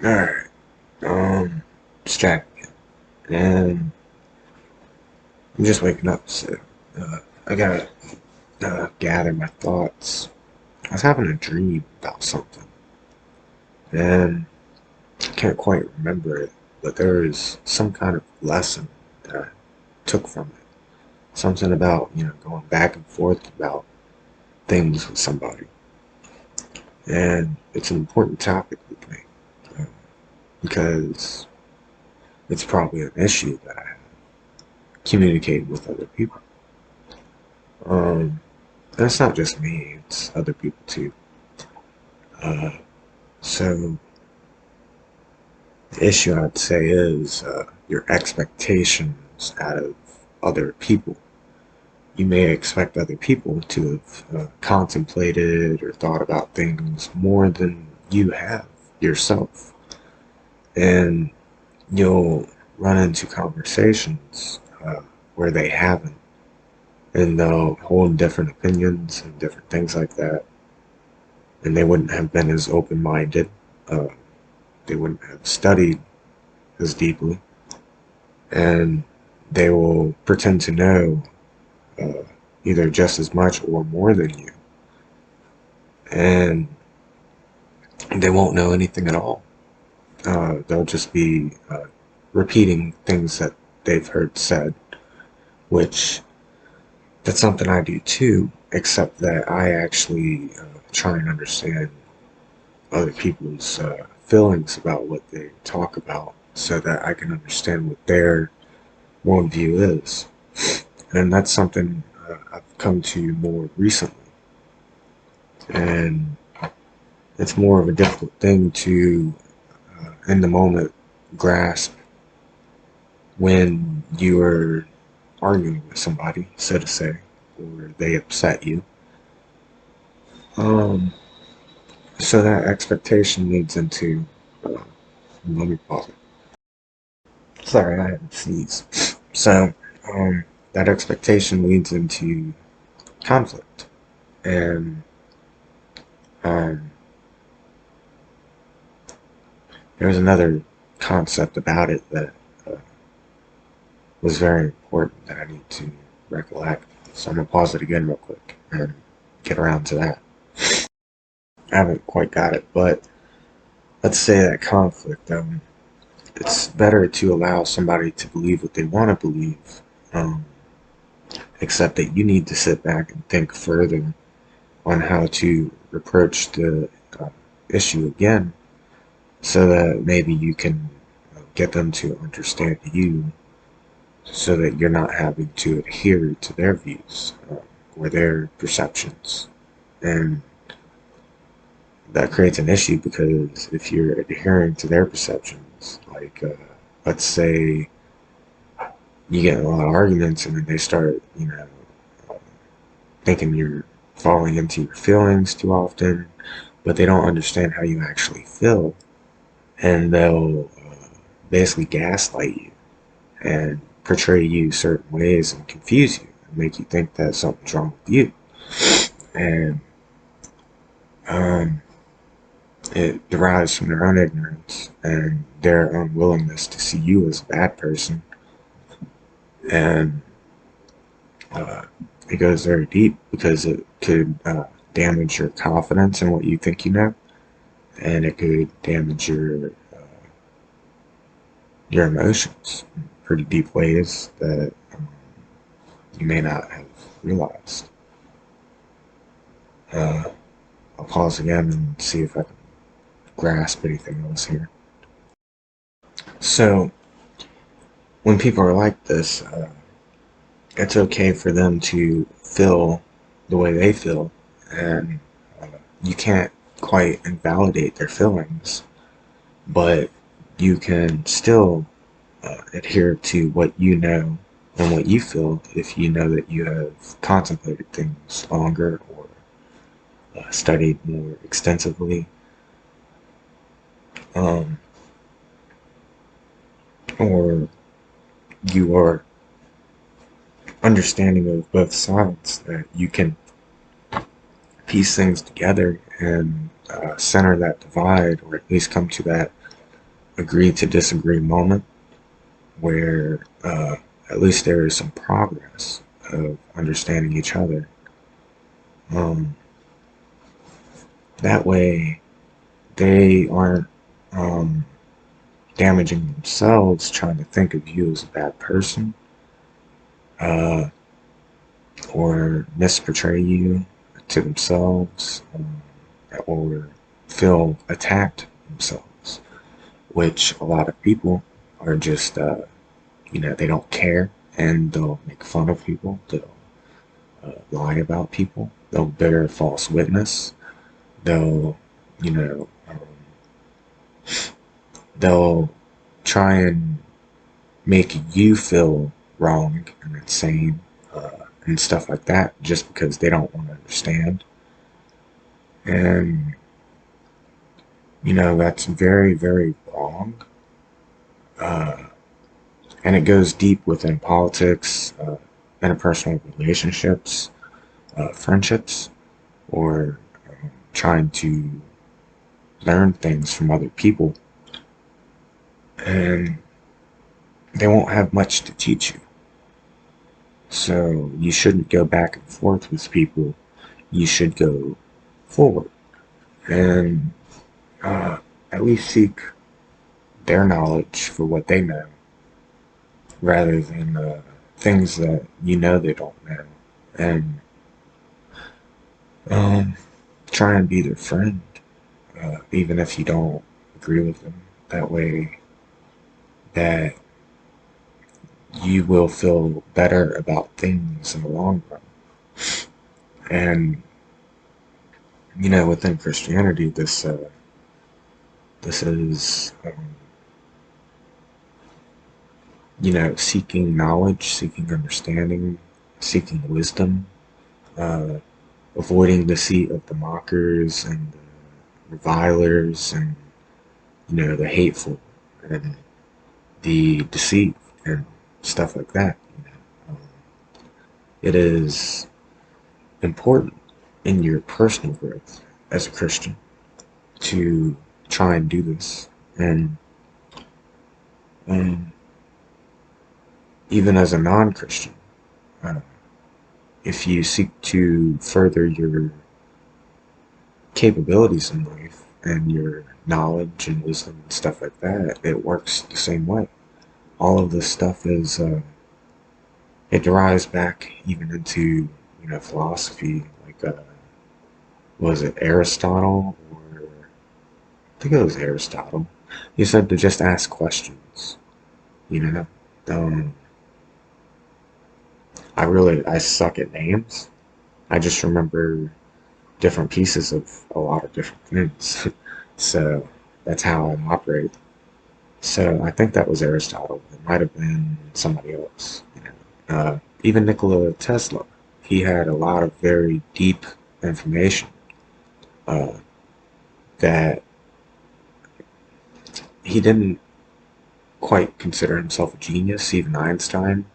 Alright, it's Jack again, and I'm just waking up, so I gotta gather my thoughts. I was having a dream about something, and I can't quite remember it, but there was some kind of lesson that I took from it. Something about, going back and forth about things with somebody. And it's an important topic with me, uh, because it's probably an issue that I have communicated with other people. Um, That's not just me, it's other people too. Uh, so, the issue I'd say is your expectations out of other people. You may expect other people to have contemplated or thought about things more than you have yourself. And you'll run into conversations where they haven't, and they'll hold different opinions and different things like that, and they wouldn't have been as open-minded. Uh, they wouldn't have studied as deeply, and they will pretend to know uh, either just as much or more than you, and they won't know anything at all. They'll just be repeating things that they've heard said, which that's something I do too, except that I actually try and understand other people's feelings about what they talk about so that I can understand what their worldview is. And that's something I've come to more recently. And it's more of a difficult thing to, in the moment, grasp when you are arguing with somebody, so to say, or they upset you. Um, so that expectation leads into, let me pause it. Sorry, I had to sneeze. So, um, that expectation leads into conflict. And um, there's another concept about it that uh, was very important that I need to recollect. So I'm going to pause it again real quick and get around to that. I haven't quite got it, but let's say that conflict. It's better to allow somebody to believe what they want to believe, um, except that you need to sit back and think further on how to approach the uh, issue again so that maybe you can get them to understand you so that you're not having to adhere to their views or their perceptions. And that creates an issue because if you're adhering to their perceptions, like let's say you get in a lot of arguments and then they start, thinking you're falling into your feelings too often, but they don't understand how you actually feel, and they'll basically gaslight you and portray you certain ways and confuse you and make you think that something's wrong with you. And um, it derives from their own ignorance and their unwillingness to see you as a bad person. And uh, it goes very deep because it could damage your confidence in what you think you know, and it could damage your emotions in pretty deep ways that you may not have realized. Uh, I'll pause again and see if I can grasp anything else here. So, when people are like this, it's okay for them to feel the way they feel, and uh, you can't quite invalidate their feelings, but you can still adhere to what you know and what you feel if you know that you have contemplated things longer or studied more extensively, um, or you are understanding of both sides, that you can piece things together and center that divide, or at least come to that agree to disagree moment where at least there is some progress of understanding each other. Um, that way, they aren't um, damaging themselves trying to think of you as a bad person, uh, or misportray you to themselves, or feel attacked themselves, which a lot of people are just, they don't care, and they'll make fun of people, they'll lie about people, they'll bear false witness, they'll, you know, they'll try and make you feel wrong and insane, and stuff like that just because they don't want to understand. And, that's very, very wrong. Uh, and it goes deep within politics, interpersonal relationships, friendships, or trying to learn things from other people. And they won't have much to teach you. So you shouldn't go back and forth with people. You should go forward and uh, at least seek their knowledge for what they know rather than things that they don't know. And um, try and be their friend, even if you don't agree with them. That way, that you will feel better about things in the long run. And within Christianity, this is seeking knowledge, seeking understanding, seeking wisdom, uh, avoiding the seat of the mockers and the revilers and the hateful and the deceived and stuff like that. It is important in your personal growth as a Christian to try and do this. And um, even as a non-Christian, uh, if you seek to further your capabilities in life and your knowledge and wisdom and stuff like that, it works the same way. All of this stuff is, it derives back even into, philosophy. Like, was it Aristotle? Or I think it was Aristotle. He said to just ask questions, you know? Um, I suck at names. I just remember different pieces of a lot of different things. So that's how I operate. So I think that was Aristotle. It might have been somebody else. Even Nikola Tesla, he had a lot of very deep information uh, that he didn't quite consider himself a genius. Even Einstein,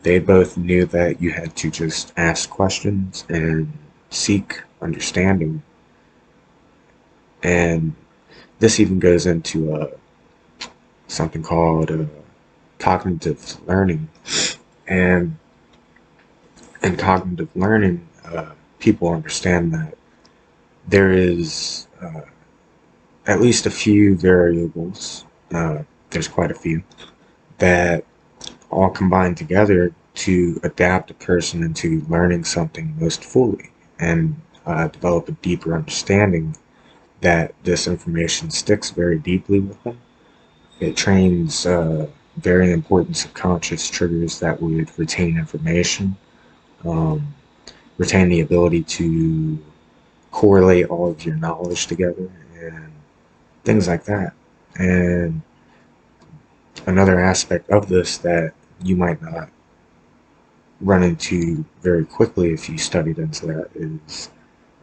they both knew that you had to just ask questions and seek understanding. And this even goes into something called cognitive learning. And in cognitive learning, people understand that there is at least a few variables, there's quite a few, that all combine together to adapt a person into learning something most fully and develop a deeper understanding that this information sticks very deeply with them. It trains very important subconscious triggers that would retain information, um, retain the ability to correlate all of your knowledge together, and things like that. And another aspect of this that you might not run into very quickly if you studied into that is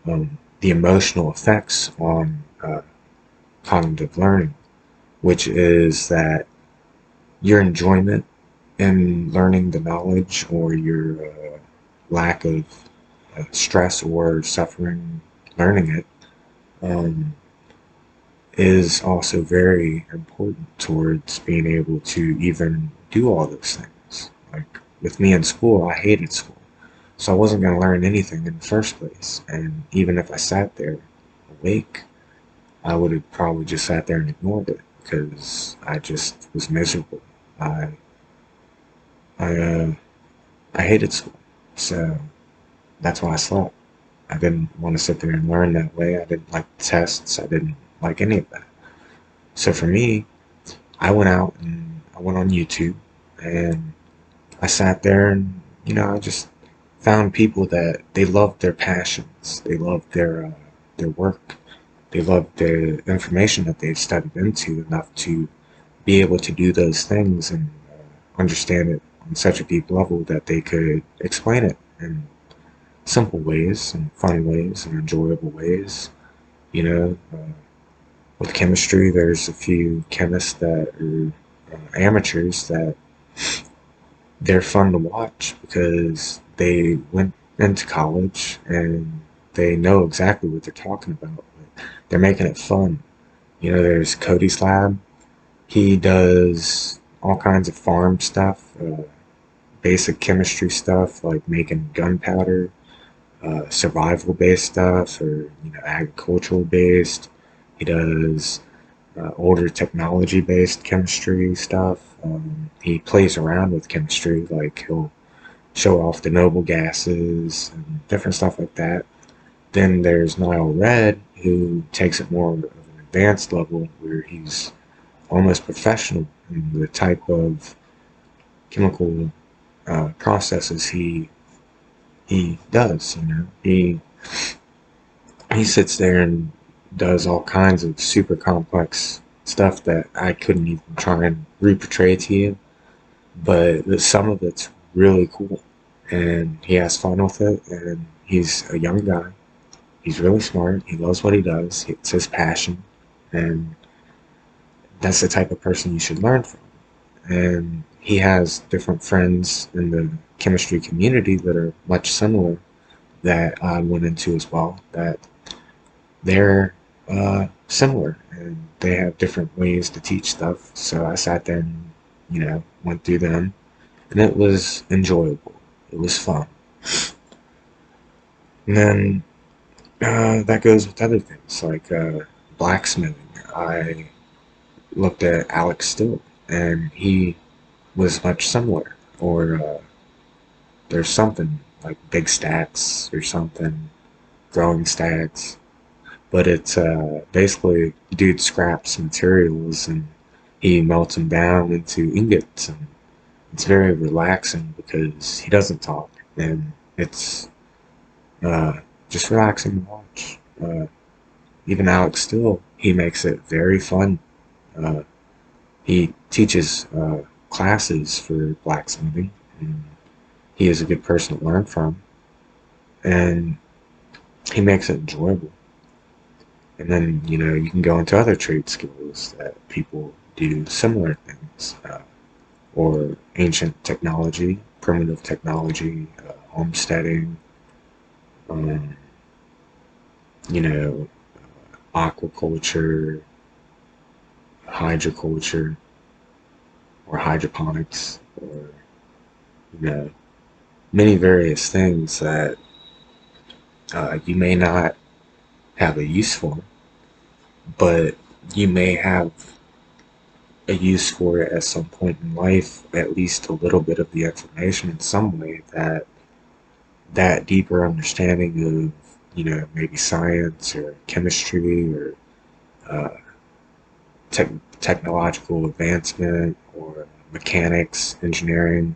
the emotional effects on cognitive learning, which is that your enjoyment in learning the knowledge or your lack of stress or suffering learning it, um, is also very important towards being able to even do all those things. Like with me in school, I hated school. So I wasn't going to learn anything in the first place. And even if I sat there awake, I would have probably just sat there and ignored it because I just was miserable. I I I hated school, so that's why I slept. I didn't want to sit there and learn that way. I didn't like tests. I didn't like any of that. So for me, I went out and I went on YouTube and I sat there and I just found people that they loved their passions. They loved their work. They loved the information that they studied into enough to be able to do those things and understand it on such a deep level that they could explain it in simple ways and fun ways and enjoyable ways. You know, with chemistry, there's a few chemists that are amateurs that they're fun to watch because they went into college and they know exactly what they're talking about. They're making it fun. There's Cody's Lab. He does all kinds of farm stuff, basic chemistry stuff like making gunpowder, survival based stuff, or agricultural based. He does older technology based chemistry stuff. He plays around with chemistry, like he'll show off the noble gases and different stuff like that. Then there's Niall Red, who takes it more of an advanced level where he's almost professional in the type of chemical processes he does. He sits there and does all kinds of super complex stuff that I couldn't even try and re-portray to you. But some of it's really cool, and he has fun with it. And he's a young guy. He's really smart. He loves what he does. It's his passion, and that's the type of person you should learn from. And he has different friends in the chemistry community that are much similar that I went into as well. That they're similar and they have different ways to teach stuff. So I sat there and went through them, and it was enjoyable. It was fun. And then that goes with other things like blacksmithing. I looked at Alex Still, and he was much similar. Or there's something like big stacks or something, growing stacks. But it's basically dude scraps materials and he melts them down into ingots, and it's very relaxing because he doesn't talk, and it's uh, just relaxing to watch. Even Alex Still, he makes it very fun. Uh, he teaches classes for blacksmithing, and he is a good person to learn from, and he makes it enjoyable. And then, you can go into other trade skills that people do similar things, or ancient technology, primitive technology, homesteading, um, you know, aquaculture, hydroculture, or hydroponics, or, you know, many various things that you may not have a use for, but you may have a use for it at some point in life, at least a little bit of the information in some way that deeper understanding of, maybe science or chemistry or uh, tech technological advancement or mechanics, engineering,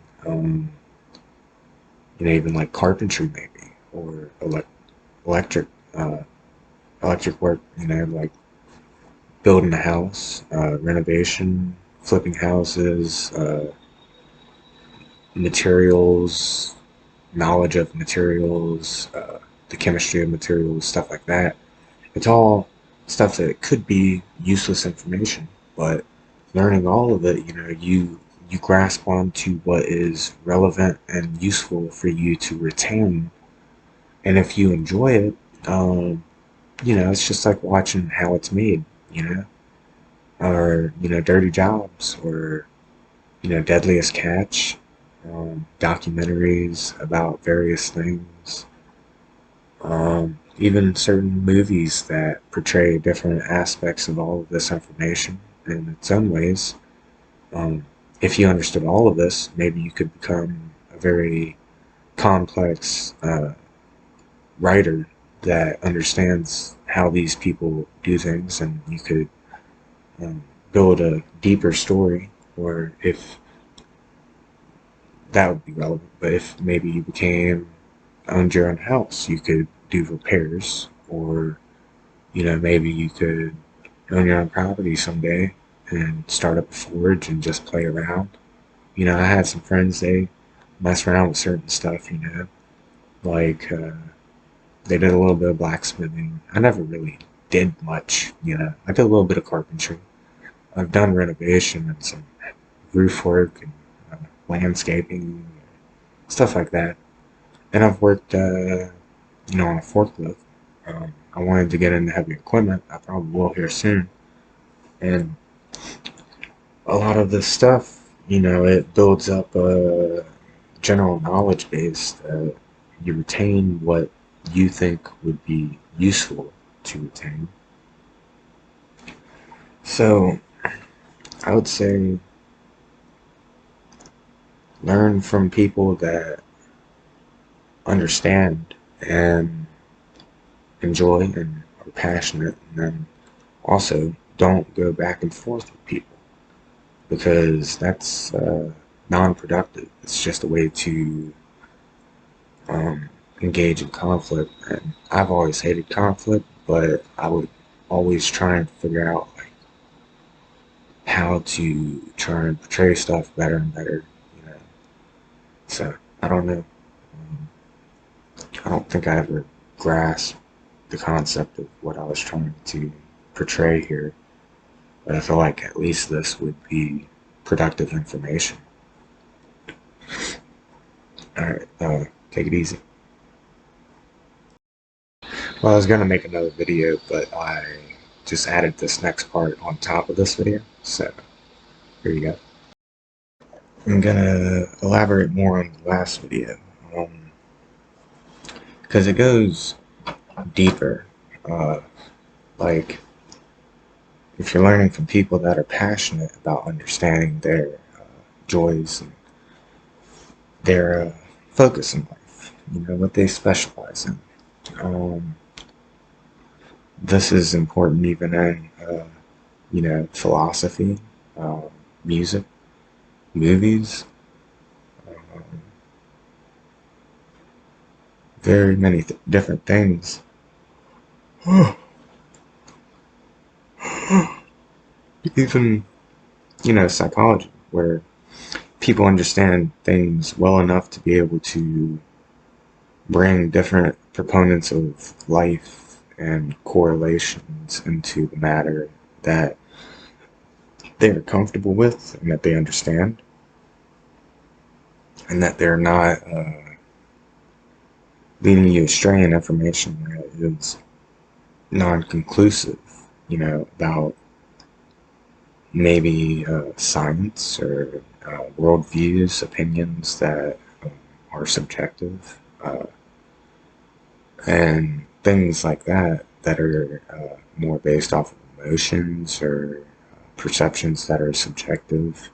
even like carpentry maybe, or electric, uh, electric work, like building a house, renovation, flipping houses, materials, knowledge of materials, the chemistry of materials, stuff like that. It's all stuff that could be useless information, but learning all of it, you grasp onto what is relevant and useful for you to retain. And if you enjoy it, it's just like watching how it's made. or Dirty Jobs, or Deadliest Catch, documentaries about various things, even certain movies that portray different aspects of all of this information in its own ways. Um, if you understood all of this, maybe you could become a very complex writer that understands how these people do things, and you could build a deeper story. Or if that would be relevant, but if maybe you owned your own house, you could do repairs, or maybe you could own your own property someday and start up a forge and just play around. I had some friends, they mess around with certain stuff, like they did a little bit of blacksmithing. I never really did much, I did a little bit of carpentry. I've done renovation and some roof work and landscaping, stuff like that. And I've worked, on a forklift. I wanted to get into heavy equipment. I probably will here soon. And a lot of this stuff, it builds up a general knowledge base that you retain what you think would be useful to retain. So I would say learn from people that understand and enjoy and are passionate, and then also don't go back and forth with people, because that's non-productive. It's just a way to engage in conflict. And I've always hated conflict, but I would always try and figure out like how to try and portray stuff better and better. You know, so I don't know. Um, I don't think I ever grasped the concept of what I was trying to portray here, but I feel like at least this would be productive information. All right, take it easy. Well, I was gonna make another video, but I just added this next part on top of this video, so here you go. I'm gonna elaborate more on the last video, because it goes deeper. Uh, like, if you're learning from people that are passionate about understanding their joys and their focus in life, what they specialize in. Um, this is important even in, philosophy, um, music, movies, um, very many different things. Even, psychology, where people understand things well enough to be able to bring different proponents of life and correlations into the matter that they're comfortable with and that they understand, and that they're not leading you astray in information that is non-conclusive, about maybe science or worldviews, opinions that are subjective, and things like that that are more based off of emotions or perceptions that are subjective.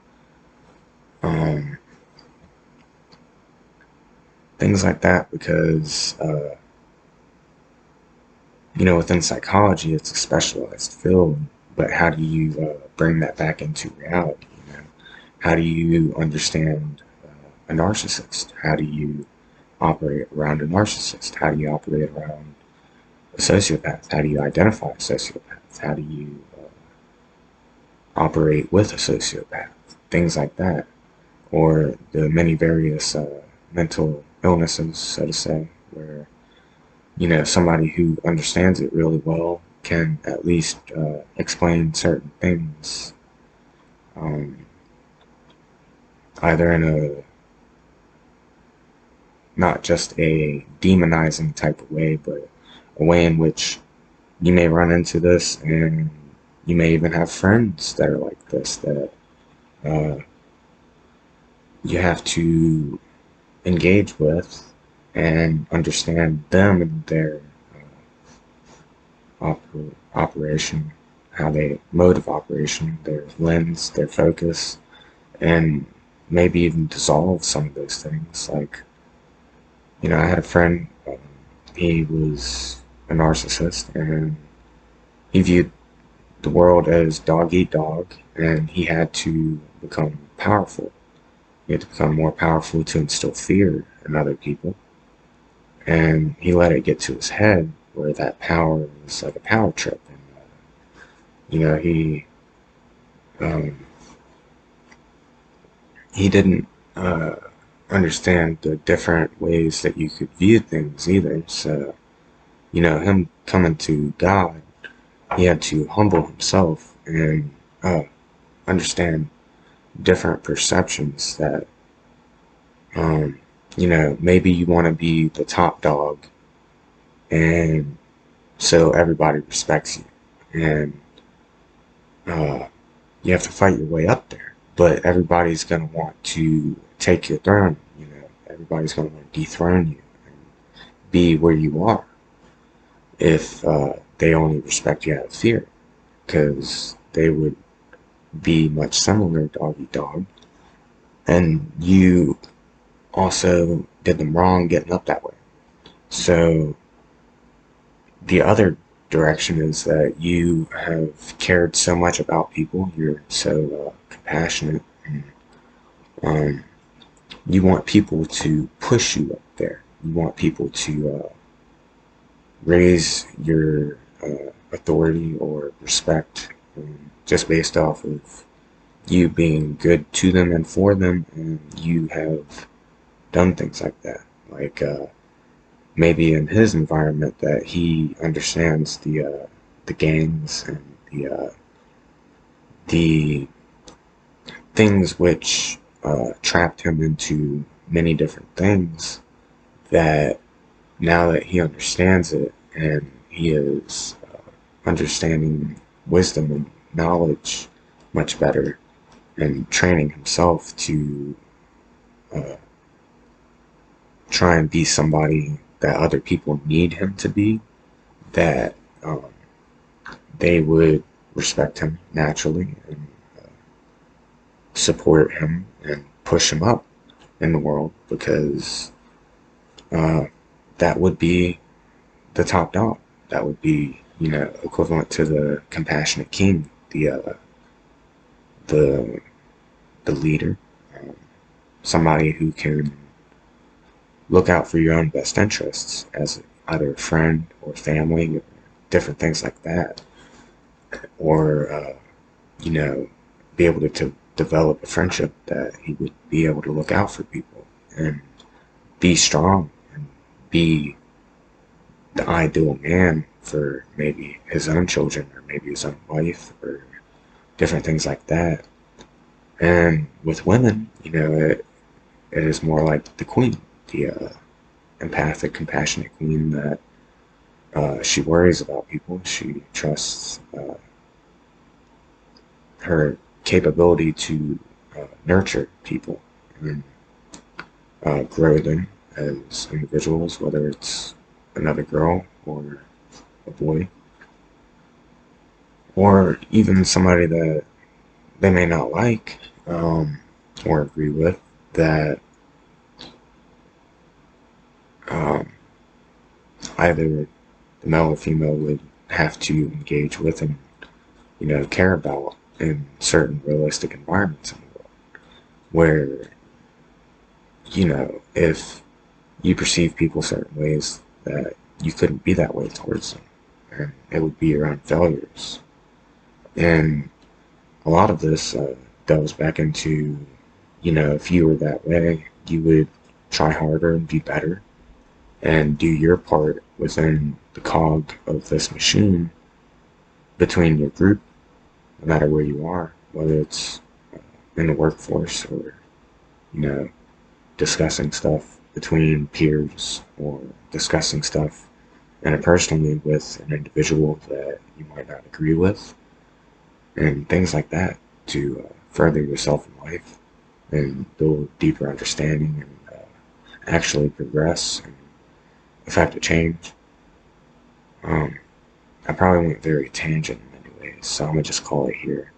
Um, things like that, because within psychology, it's a specialized field. But how do you bring that back into reality? How do you understand a narcissist? How do you operate around a narcissist? How do you operate around a sociopath? How do you identify a sociopath? How do you operate with a sociopath? Things like that. Or the many various mental illnesses, so to say, where somebody who understands it really well can at least explain certain things, um, either in a not just a demonizing type of way, but a way in which you may run into this and you may even have friends that are like this, that uh, you have to engage with and understand them and their operation, how they mode of operation, their lens, their focus, and maybe even dissolve some of those things. Like, I had a friend, he was a narcissist, and he viewed the world as dog eat dog, and he had to become powerful. He had to become more powerful to instill fear in other people. And he let it get to his head where that power was like a power trip. And, he um, he didn't uh, understand the different ways that you could view things either. So, him coming to God, he had to humble himself and understand different perceptions that, maybe you want to be the top dog, and so everybody respects you. And you have to fight your way up there. But everybody's going to want to take your throne. Everybody's going to want to dethrone you and be where you are if they only respect you out of fear, because they would be much similar dog eat dog. And you also did them wrong getting up that way. So the other direction is that you have cared so much about people, you're so compassionate, and um, you want people to push you up there. You want people to raise your authority or respect, just based off of you being good to them and for them, and you have done things like that. Like, maybe in his environment, that he understands the gangs and the things which trapped him into many different things, that now that he understands it and he is understanding wisdom and knowledge much better, and training himself to uh, try and be somebody that other people need him to be, that um, they would respect him naturally and support him and push him up in the world, because uh, that would be the top dog. That would be, equivalent to the compassionate king, the the leader, um, somebody who can look out for your own best interests as either a friend or family, or different things like that, or be able to develop a friendship that he would be able to look out for people and be strong and be the ideal man for maybe his own children or maybe his own wife or different things like that. And with women, it is more like the queen, the empathic, compassionate queen, that she worries about people. She trusts her capability to nurture people and grow them as individuals, whether it's another girl or a boy, or even somebody that they may not like, or agree with, that um, either the male or female would have to engage with and, care about in certain realistic environments in the world, where, if you perceive people certain ways, that you couldn't be that way towards them, and it would be your own failures. And a lot of this delves back into, if you were that way, you would try harder and be better and do your part within the cog of this machine between your group, no matter where you are, whether it's in the workforce or, you know, discussing stuff between peers or discussing stuff interpersonally with an individual that you might not agree with. and things like that to further yourself in life and build deeper understanding and actually progress and affect a change. Um, I probably went very tangent in many ways, so I'm gonna just call it here.